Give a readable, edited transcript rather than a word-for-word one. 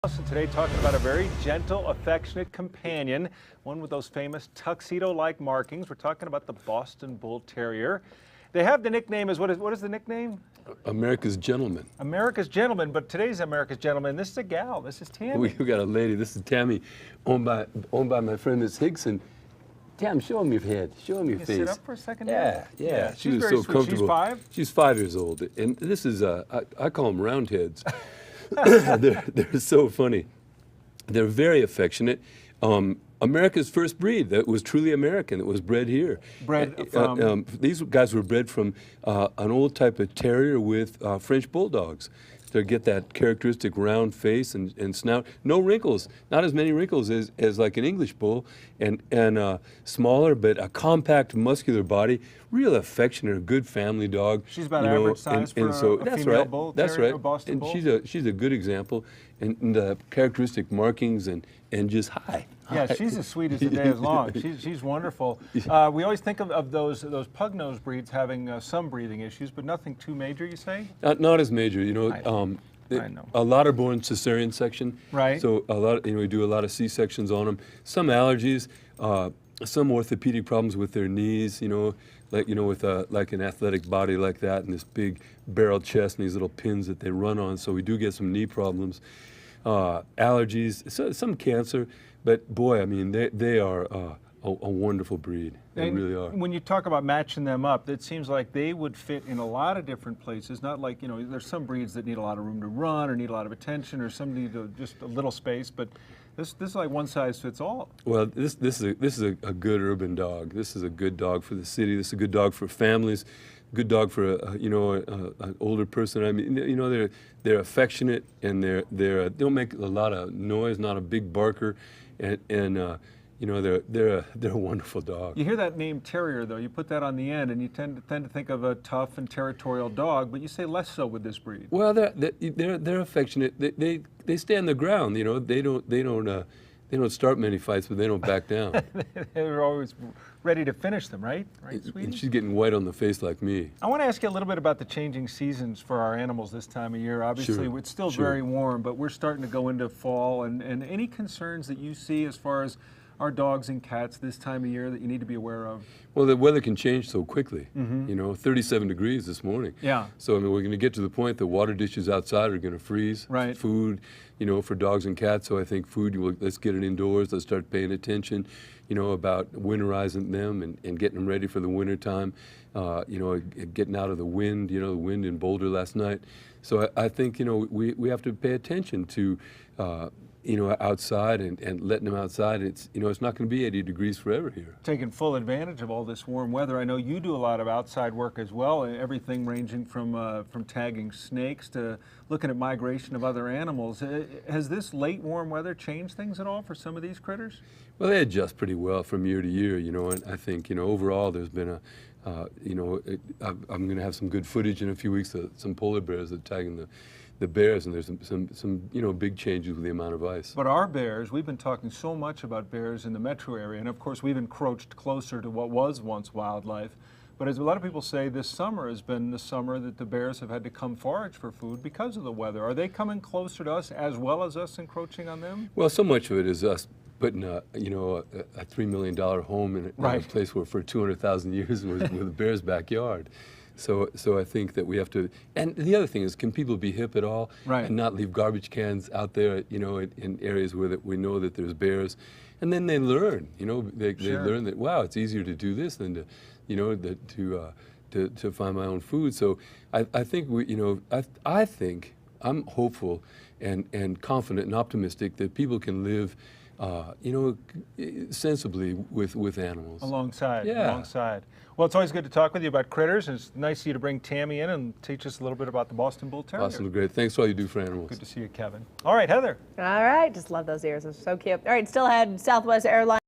And today talking about a very gentle, affectionate companion, one with those famous tuxedo-like markings. We're talking about the Boston Bull Terrier. They have the nickname what is the nickname? America's Gentleman. America's Gentleman, but today's America's Gentleman, this is a gal, this is Tammy. We got a lady, this is Tammy, owned by my friend Miss Hickson. Tam, show him your head, show him your face. Sit up for a second? Yeah. She was so comfortable. She's 5? She's 5 years old, and this is, I call them roundheads. they're so funny. They're very affectionate. America's first breed that was truly American, that was bred here. Bred from? These guys were bred from an old type of terrier with French bulldogs. To get that characteristic round face and snout. No wrinkles, not as many wrinkles as like an English bull, and smaller but a compact, muscular body. Real affectionate, a good family dog. She's about average size for a female bull terrier, a Boston bull. She's a good example, and the characteristic markings and just hi. Yeah, she's as sweet as the day is long. She's wonderful. We always think of those pug-nosed breeds having some breathing issues, but nothing too major, you say? Not as major, you know. I know. A lot are born cesarean section. Right. So a lot, we do a lot of C-sections on them. Some allergies, some orthopedic problems with their knees, with like an athletic body like that and this big barrel chest and these little pins that they run on. So we do get some knee problems, allergies, some cancer. But boy, I mean, they are a wonderful breed. They really are. When you talk about matching them up, it seems like they would fit in a lot of different places. Not like, there's some breeds that need a lot of room to run or need a lot of attention, or some need just a little space. But this is like one size fits all. Well, this is a good urban dog. This is a good dog for the city. This is a good dog for families. Good dog for an older person. I mean, they're affectionate and they don't make a lot of noise. Not a big barker, and they're a wonderful dog. You hear that name terrier though, you put that on the end, and you tend to think of a tough and territorial dog, but you say less so with this breed. Well, they're affectionate. They stand their ground. They don't start many fights, but they don't back down. They're always ready to finish them, right? Right, sweetie? And she's getting white on the face like me. I want to ask you a little bit about the changing seasons for our animals this time of year. Obviously, it's still very warm, but we're starting to go into fall. And any concerns that you see as far as our dogs and cats this time of year that you need to be aware of? Well, the weather can change so quickly. 37 degrees this morning. Yeah. So, I mean, we're going to get to the point that water dishes outside are going to freeze. Right. Food, for dogs and cats. So I think food, let's get it indoors. Let's start paying attention, about winterizing them and getting them ready for the winter time. Getting out of the wind, the wind in Boulder last night. So I think, we have to pay attention to, outside and letting them outside. It's not going to be 80 degrees forever here. Taking full advantage of all this warm weather. I know you do a lot of outside work as well. Everything ranging from tagging snakes to looking at migration of other animals. Has this late warm weather changed things at all for some of these critters? Well, they adjust pretty well from year to year. And I think overall there's been I'm going to have some good footage in a few weeks of some polar bears that are tagging the bears, and there's some big changes with the amount of ice. But our bears, we've been talking so much about bears in the metro area, and of course we've encroached closer to what was once wildlife. But as a lot of people say, this summer has been the summer that the bears have had to come forage for food because of the weather. Are they coming closer to us as well as us encroaching on them? Well, so much of it is us putting a $3 million home in a place where for 200,000 years was a bear's backyard. So I think that we have to, and the other thing is, can people be hip at all and not leave garbage cans out there, in areas where we know that there's bears, and then they learn, they learn that, wow, it's easier to do this than to find my own food. So I think I think I'm hopeful and confident and optimistic that people can live sensibly with animals. Alongside. Well, it's always good to talk with you about critters, and it's nice of you to bring Tammy in and teach us a little bit about the Boston Bull Terrier. Awesome, great. Thanks for all you do for animals. Good to see you, Kevin. All right, Heather. All right, just love those ears. They're so cute. All right, still had Southwest Airlines.